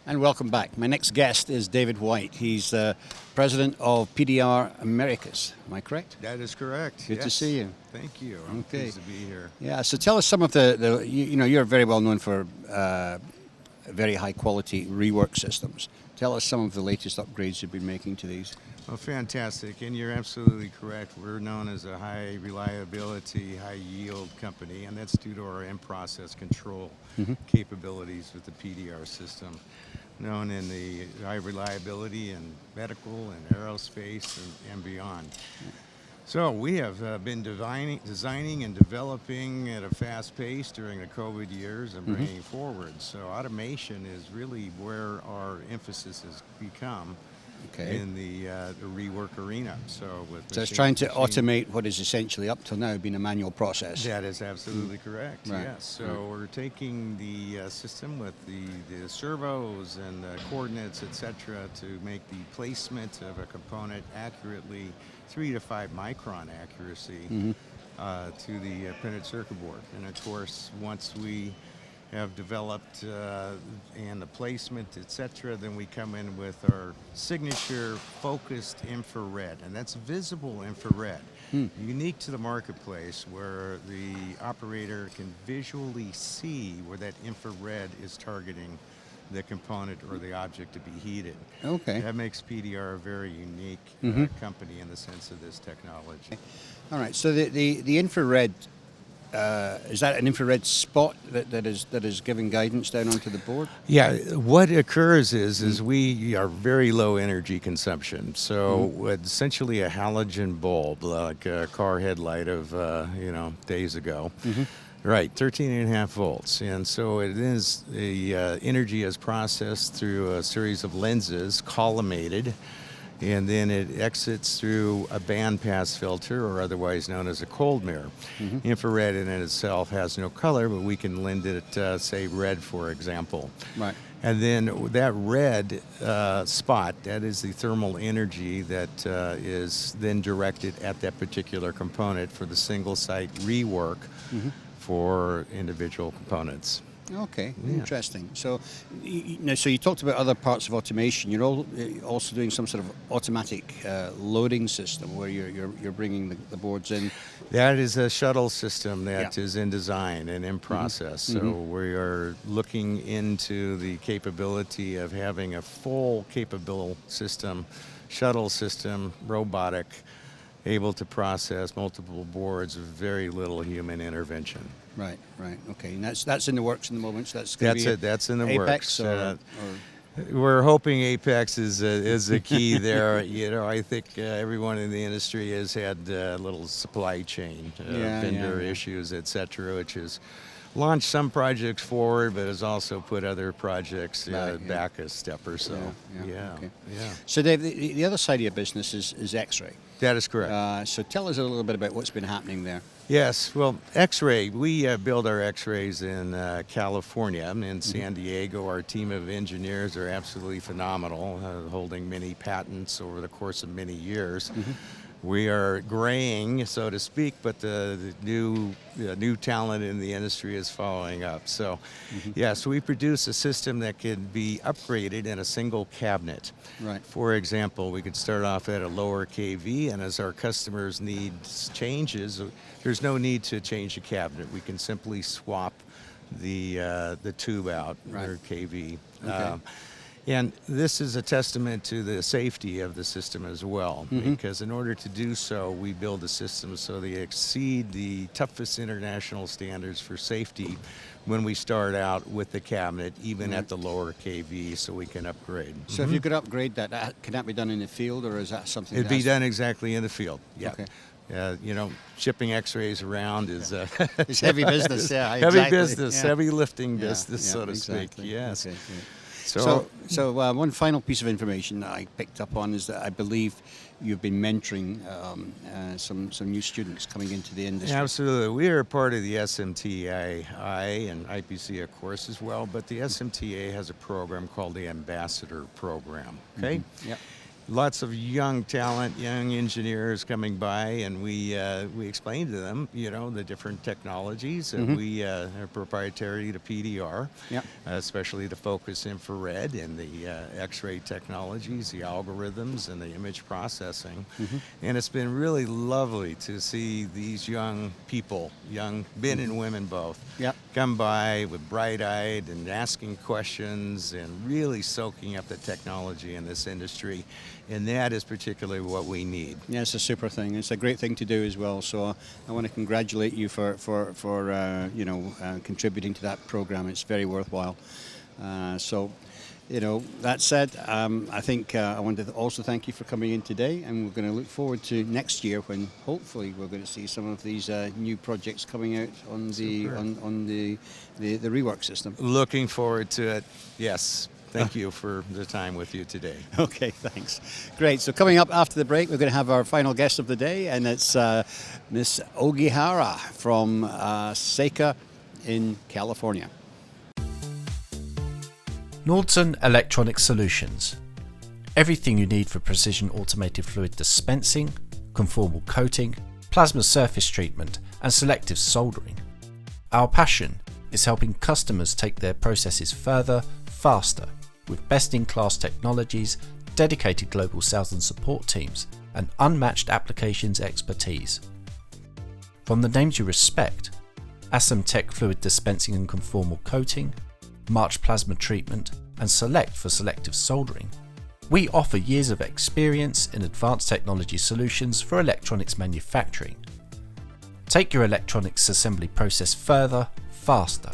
And welcome back. My next guest is David White. He's president of PDR Americas. Am I correct? That is correct. Good to see you. Thank you. I'm pleased to be here. Yeah, so tell us some of you're very well known for very high quality rework systems. Tell us some of the latest upgrades you've been making to these. Well, fantastic. And you're absolutely correct. We're known as a high reliability, high yield company, and that's due to our in-process control capabilities with the PDR system, known in the high reliability in medical and aerospace and beyond. So we have been designing and developing at a fast pace during the COVID years and bringing forward. So automation is really where our emphasis has become in the rework arena. So it's trying to automate what is essentially up till now been a manual process. That is absolutely correct. Right. Yes. So we're taking the system with the servos and the coordinates, etc., to make the placement of a component accurately 3 to 5 micron accuracy to the printed circuit board. And of course, once we have developed and the placement, etc., then we come in with our signature focused infrared, and that's visible infrared, unique to the marketplace, where the operator can visually see where that infrared is targeting the component or the object to be heated. Okay. That makes PDR a very unique company in the sense of this technology. All right. So the infrared. Is that an infrared spot that is giving guidance down onto the board? Yeah, what occurs is we are very low energy consumption. So essentially a halogen bulb, like a car headlight of days ago. Right, 13.5 volts. And so it is the energy is processed through a series of lenses, collimated, and then it exits through a bandpass filter, or otherwise known as a cold mirror. Infrared in itself has no color, but we can lend it, say, red, for example. Right. And then that red spot, that is the thermal energy that is then directed at that particular component for the single site rework for individual components. Okay, interesting. So, so you talked about other parts of automation. You're also doing some sort of automatic loading system where you're bringing the boards in. That is a shuttle system that is in design and in process. So we are looking into the capability of having a full capable system, shuttle system, robotic, able to process multiple boards with very little human intervention. Right. Okay, and that's in the works in the moment. So that's in the Apex works. or We're hoping Apex is the key there. I think everyone in the industry has had little supply chain vendor issues, etc., which has launched some projects forward, but has also put other projects back a step or so. Okay. So, Dave, the other side of your business is X-ray. That is correct. So tell us a little bit about what's been happening there. Yes, well, X-ray, we build our X-rays in California. In San Diego, our team of engineers are absolutely phenomenal, holding many patents over the course of many years. We are graying, so to speak, but the new talent in the industry is following up. So, so we produce a system that can be upgraded in a single cabinet. Right. For example, we could start off at a lower KV, and as our customers' needs changes, there's no need to change the cabinet. We can simply swap the tube out, or KV. Okay. And this is a testament to the safety of the system as well, because in order to do so, we build a system so they exceed the toughest international standards for safety when we start out with the cabinet, even at the lower KV, so we can upgrade. So if you could upgrade that, can that be done in the field, or is that something It'd be done exactly in the field, Okay. Shipping X-rays around is it's heavy business, heavy business, heavy lifting business, so to speak. Yes. Okay. So one final piece of information that I picked up on is that I believe you've been mentoring some new students coming into the industry. Absolutely. We are part of the SMTA and IPC, of course, as well, but the SMTA has a program called the Ambassador Program, okay? Yep. lots of young talent, young engineers coming by, and we explained to them, the different technologies that we are proprietary to PDR, Yep. especially the focus infrared and the X-ray technologies, the algorithms, and the image processing. And it's been really lovely to see these young people, young men and women both, Yep. come by with bright-eyed and asking questions and really soaking up the technology in this industry. And that is particularly what we need. Yeah, it's a super thing. It's a great thing to do as well. So I want to congratulate you for contributing to that program. It's very worthwhile. That said, I think I want to also thank you for coming in today, and we're going to look forward to next year when hopefully we're going to see some of these new projects coming out on the rework system. Looking forward to it. Yes. Thank you for the time with you today. Okay, thanks. Great. So coming up after the break, we're going to have our final guest of the day, and it's Miss Ogihara from Seika in California. Nordson Electronic Solutions. Everything you need for precision automated fluid dispensing, conformal coating, plasma surface treatment, and selective soldering. Our passion is helping customers take their processes further, faster, with best-in-class technologies, dedicated global sales and support teams, and unmatched applications expertise. From the names you respect, Asamtech Fluid Dispensing and Conformal Coating, March Plasma Treatment, and Select for selective soldering, we offer years of experience in advanced technology solutions for electronics manufacturing. Take your electronics assembly process further, faster.